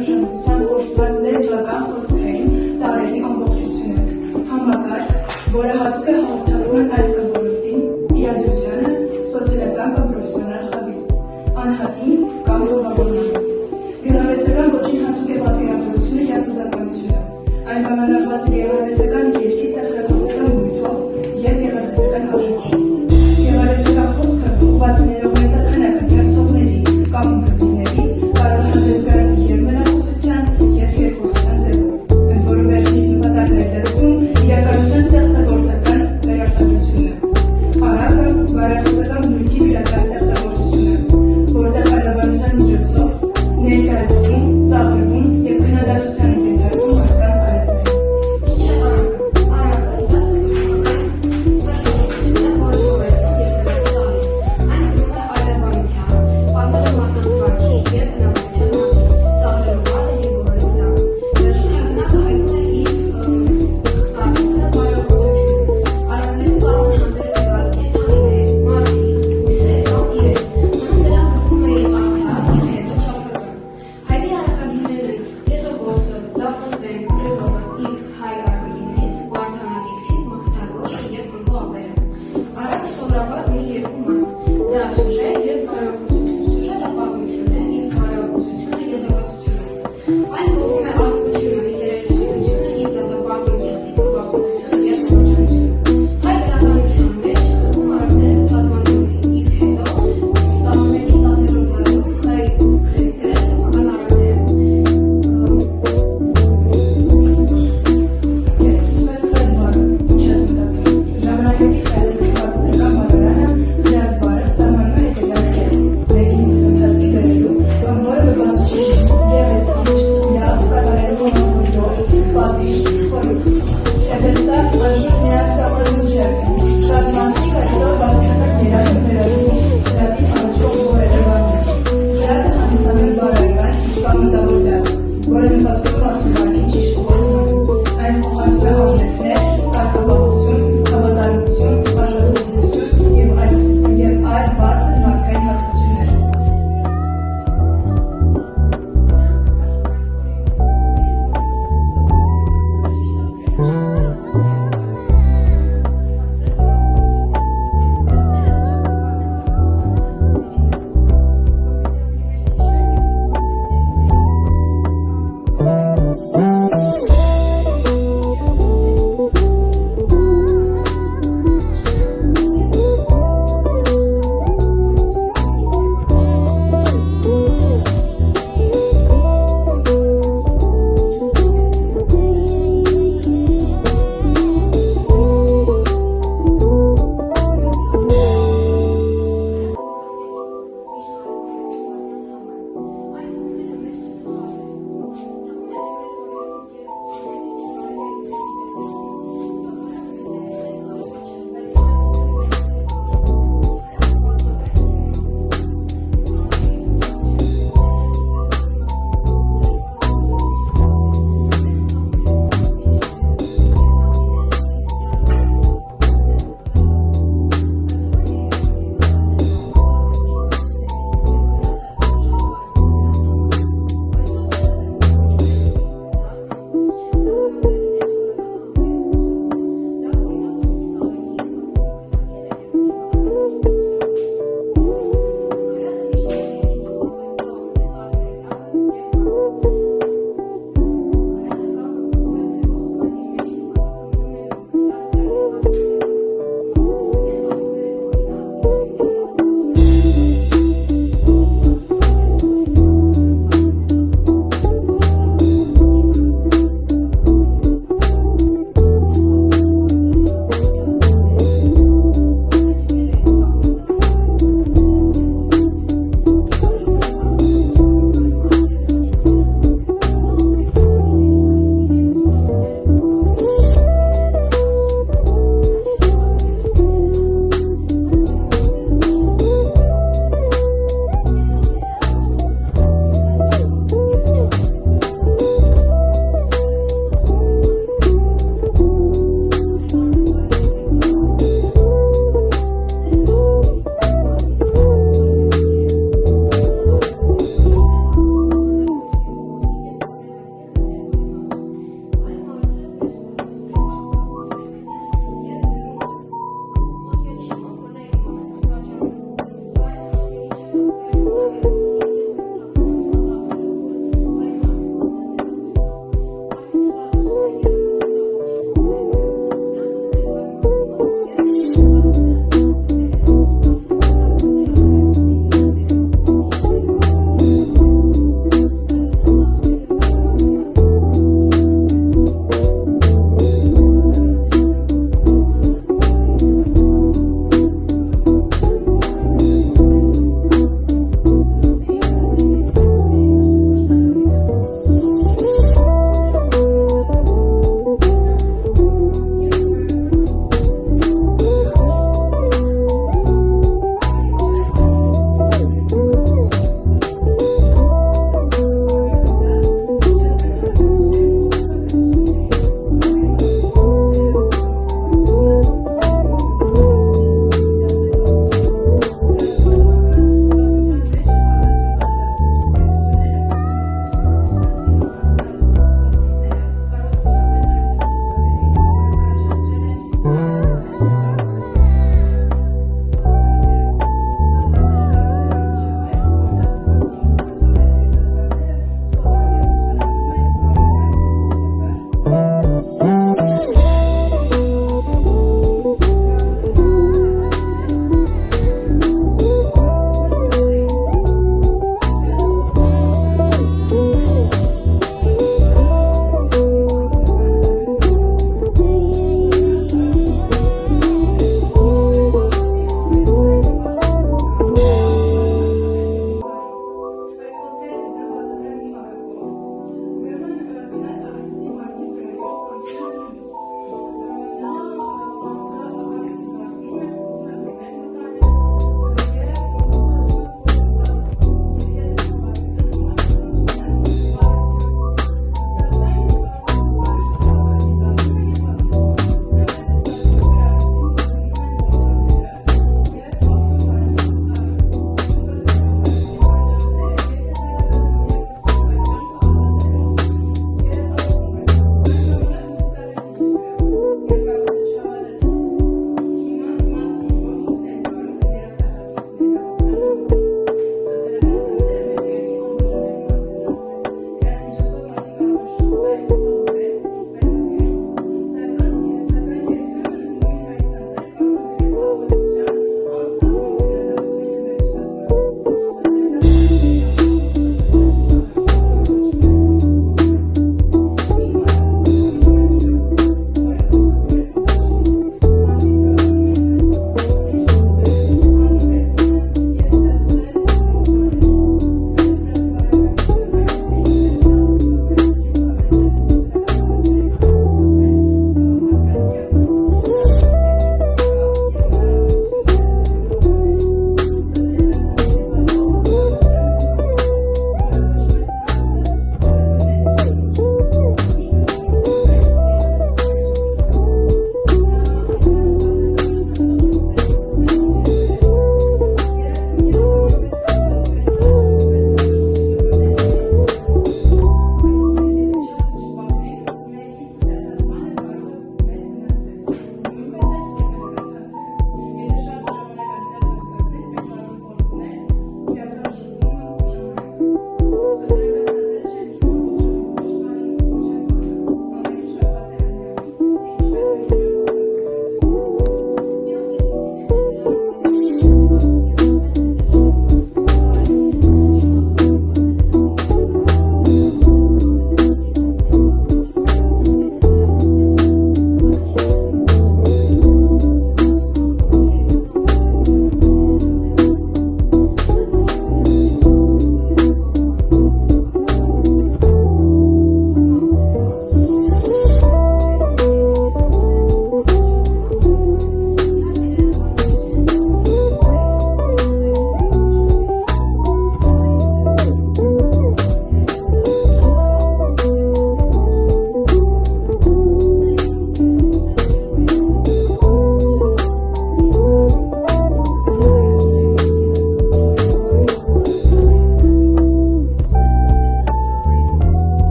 նշանակությամբ կոչված լեզվական խոսքային տարրերի ամբողջությունը, համակարգ, որը հատուկ է հաղորդակցման այս ոլորտին, իրադրությանը, սոցիալական կամ պրոֆեսիոնալ խավին, անհատին կամ գովաբաններին։ Գեղարվեստական ոճին հատուկ է պատկերավորությունը և հուզականությունը, այն պայմանավորված է գեղարվեստական երգի ստեղծագործական բնույթով և գեղարվեստական արժեքով։ Գեղարվեստական խոսքը ուղղված լինելով մեծաքանակ ընթերցողների կամ ունկնդիրների կարող է հանդես գալ և մենախոսության, և երկխոսության ձևով, ընդ որում վերջինիս նպատակն է ձեռքում իրականության ստեղծագործական վերարտադրությունը։ Արագը բարեխոսական բնույթի վիրական ստեղծագործությունը, որտեղ այլաբանության միջոցով ներկայացվում, ծաղրվում և քննադատության են ենթարկվում մարդկանց արածները։ Ինչ է արագը։ Արագը դա ստեղծագործական ստեղծագործություն է, որը սովորեցնում և գնահատում տալիս։ Այն գրում է այլաբանության, պատմելու մարդկանց վարքի և բնավորության մասին, ծաղրելու բառը և գովելու լավը։ Վերջում հեղինակը հայտնում է իր կարծիքը բարեխոսությունում։ Արարներում կարող են հանդես գալ կենդանիներ, մարդիկ, բույսեր կամ իրեր, որոնք դրանք գրվում էին անցյալ, իսկ հետո չափածում։ Հայտնի արագագիրներն են Եսոփոսը, Լաֆոնտեն, Կրետովը, իսկ հայ արագագիրներից Վարդանակեցին, Մխիթարգոշը և Ֆրունկո Ապերը։ Արագը սովորաբար ունի երկու մաս՝ դա սյուժե և բարեխոսություն։ Սյուժետը պատմություն է, իսկ բարեխոսությունը եզրակացություն է։ Այն գովում է ազգությունը, ինտերեսությունը, իսկ դատապարտում գեղձի գովաբանությունը և խոհանոցությունը։ Հայ գրականության մեջ սկզբում արաբները թարգմանվում էին, իսկ հետո 11-10-րդ դարում հայ սկսեցին գրել սեփական արաբները։ Երկուսում ես խրետ բառը, ինչ ես մտածում։ Ժամանակակից հայաստանյան բացատրական բառարանը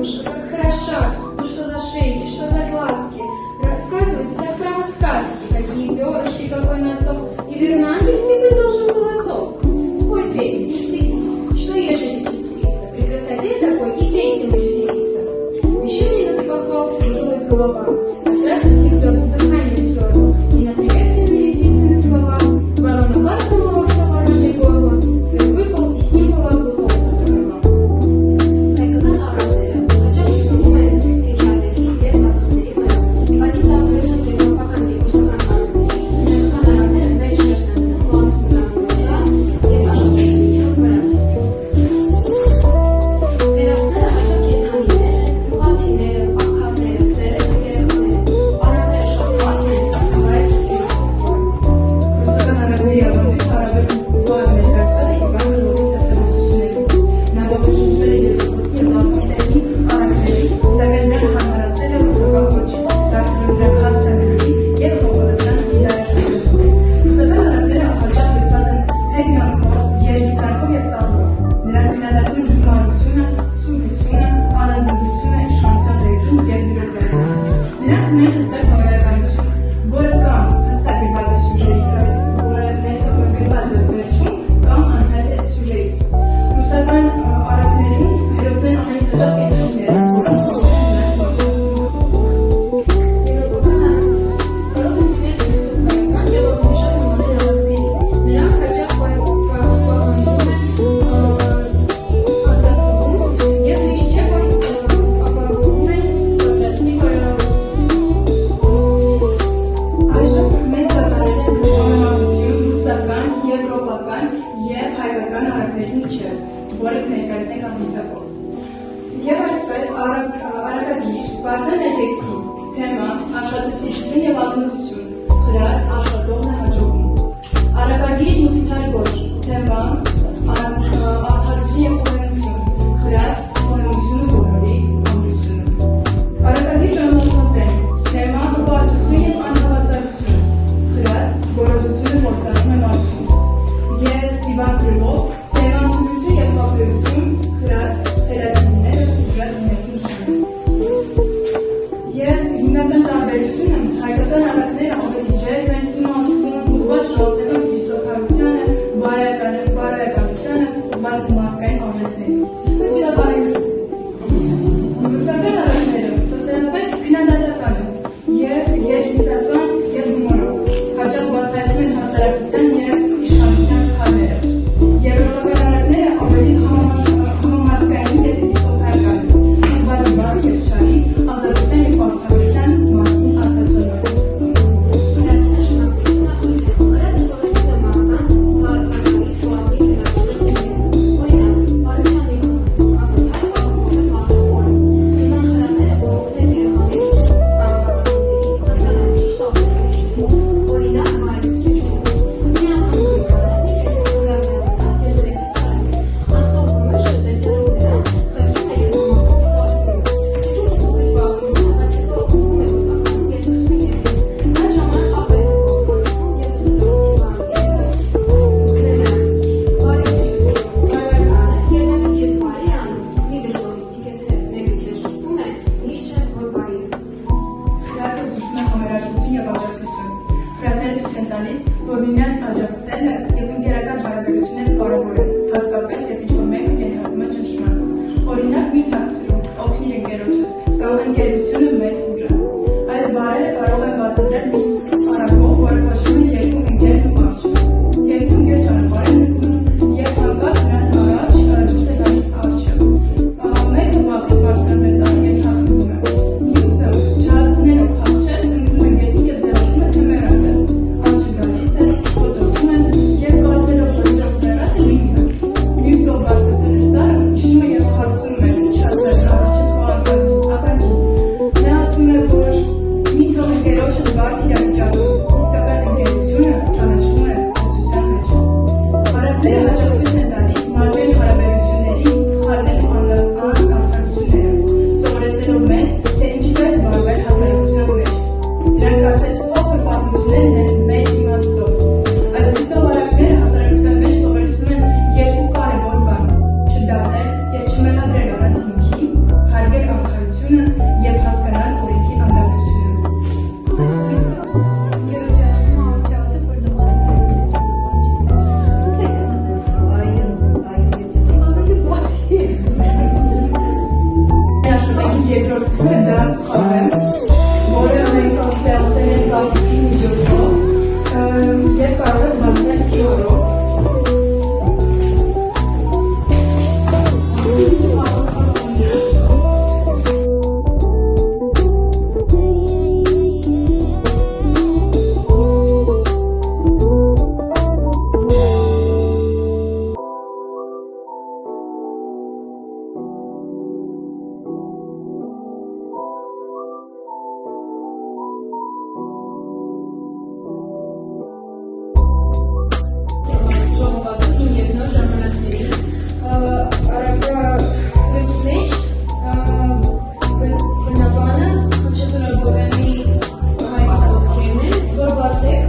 девушка, как хороша, ну что за шейки, что за глазки. Рассказывают так прямо сказки, какие перышки, какой носок. И верно, если ты должен голосок. Спой, Светик, не стыдись, что ежели сестрица, при красоте такой и петь не мастерица. Еще мне наспахал, скружилась голова, от радости в забыл дыхание сперла, и на приветливые лисицыны слова ворона каркнула во все воронье горло, сын выпал, и с ним была глубокая дорога. Հայկական առանձները հաճախ հիմնում են հեքիաթների և մասասների վրա, բացի տարբերություն եվրոպական և ռուսական առանձների, հայկական առանձները մեծ շեշտ են դնում մարդու մտավորության և աշխատասիրության վրա։ Հերոսները հաճախ կենդանիներ են, գյուղացիները, աղքատները, ծերերը ու երեխաները, առանձները շատ բաց են, բայց իրուսավոր։ Ռուսական արաբների ավանդույթ հարաբերում վառ ներկայացված է Իվան Կրլովի ստեղծագործություններում։ Նա ողջունվել է եսախոսի և լավագույնների առակների, սակայն նրան հարմարացրել է ռուսական ոճը, դարձնելով նրան հասկանալի և խողովստան իրարաշրջանով։ Ռուսական արաբները հաճախ լսված են հեգնանքով, երգիծանքով և ծաղրով։ Նրանք քննադատում են հիմարությունը, սուրբությունը, առանձնահատկությունը, իշխանության ռեժիմ և բյուրոկրատիան։ Նրանք ունեն հստակ բարոյականություն, որը կամ հստակ գրված է սյուժեի վրա, որը ներկայացված է վերջում, կամ անհայտ է սյուժեից։ Ռուսական առակներում հերոսներն ամենից հաճախ կենդանիներ են, որոնք փոխում են նրանց մոտեցումը։ Եվրոպական առանձները կարող են լինել փիլիսոփայական և անմիշատ նմանել առանձների։ Նրանք հաճախ պահանջում են արտացոլում և միշտ չէ, որ ապահովում են պատրաստի բարելավությունը։ Այժմ մենք կատարել ենք համեմատություն ռուսական, եվրոպական և հայկական առակների միջև, որը կներկայացնենք աղյուսակով։ Եվ այսպես առակագիր, Վարդան Այդեքսի թեման աշխատասիրություն և ազնվություն, խրատ աշխատողն է հաջողում։ Առակագիր Նուխիթար Գոշ թեման արդարություն և խոհեմություն, խրատ խոհեմությունը բոլորի ամրությունը։ Առակագիր Ժանմոթոնտեն թեման հպարտություն և անհավասարություն, խրատ գոռոզությունը կործանում է մարդուն։ Եվ Իվան Կրլով թեման թուլություն և խաբերություն, խրատ խելացինները ուժեղ ներդրություն։ Եվ հիմնական տարբերությունը հայկական առակները ավելի ջերմ են, իմաստուն, ուղղված ժողովրդական փիլիսոփայությանը, բարոյականությանը, ուղղված մարդկային արժեքներին։ Ռուսական առակները սոցիալապես քննադատական են և երգիծական և հումորով, հաճախ բացահայտում են հասարակության և իշխանության սխալները։ Եվրոպական առակները ավելի համամարտկային և փիլիսոփայական են, ուղղված բարդ և չարի, ազատության և արդարության մասին արտացոլմամբ։ Գրադի նշանակությունը ասոցիալ։ Գրադը սովորեցնում է մարդկանց քաղաքականից ու ազգի վերաբերյալ օրինակ, բարության նկատմամբ ակնթարթ ապահովում է մարդու օրը։ Նման խրատները բողոքներ երեխաների կամ քաղաքականների հասկանալի ճիշտ ախտորոշումը։ Օրինակ, մարիսկի ճնշումը։ Մի անգամ գյուղացի ճնշումը գազանա և դրետի սարից։ Անցնողը մշը տեսնելով նրան, խեղճում է և համակողմից ասում։ Ճնշումը սկզբից վախենում է, բայց հետո ուզում է, որ տականում և սկսում է երգել։ Այդ ժամանակ ապես է փոխանցվում և լսվում Խրատը ուսուցում է համերաշխություն և աջակցություն։ Խրատները ցույց են տալիս, որ միմյանց աջակցելը և ընկերական հարաբերությունները կարևոր են, հատկապես երբ ինչ-որ մեկը ենթարկվում է ճնշման։ Օրինակ, մի թաքցրու, օգնիր ընկերոջդ, կամ ընկերությունը մեծ ուժ է։ Այս բառերը կարող են բացատրել մի առակող, որը կոչվում է երկու ընկերն ու արջը։ Երկու ընկեր ճանապարհ են ընկնում, և հանկարծ նրանց առաջ դուրս է գալիս արջը։ Մեկը վախից բարձրանում է ծառ և թաքնվում է։ Մյուսը չհասցնելով փախչել, ընկնում է գետի և ձևացնում է, թե մեռած է։ Արջը գալիս է, կոտորվում են և կարծելով, որ իրոք մեռած է, լինում է։ Մյուսը, ով բարձրացել էր ծառը, իջնում է և հարցնում է, չհասցրած արջը թող ականջին։ Նա ասում է, որ մի թող ընկերոջը բարդ իրավիճակում հնարավորությունը և հասկանալ օրենքի անդրադարձությունը։ Աշխատանքի երկրորդ փուլը դա խաղն է, որը մենք ստեղծել ենք կապույտի միջոցով և կարող ենք բացել քիորով։ Ժողովածուն և նոր ժամանակներից արագրագրի մեջ բնաբանը խոչատուրա բորեմի հայտ խոսքերն են, որ բացեք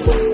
Thank you.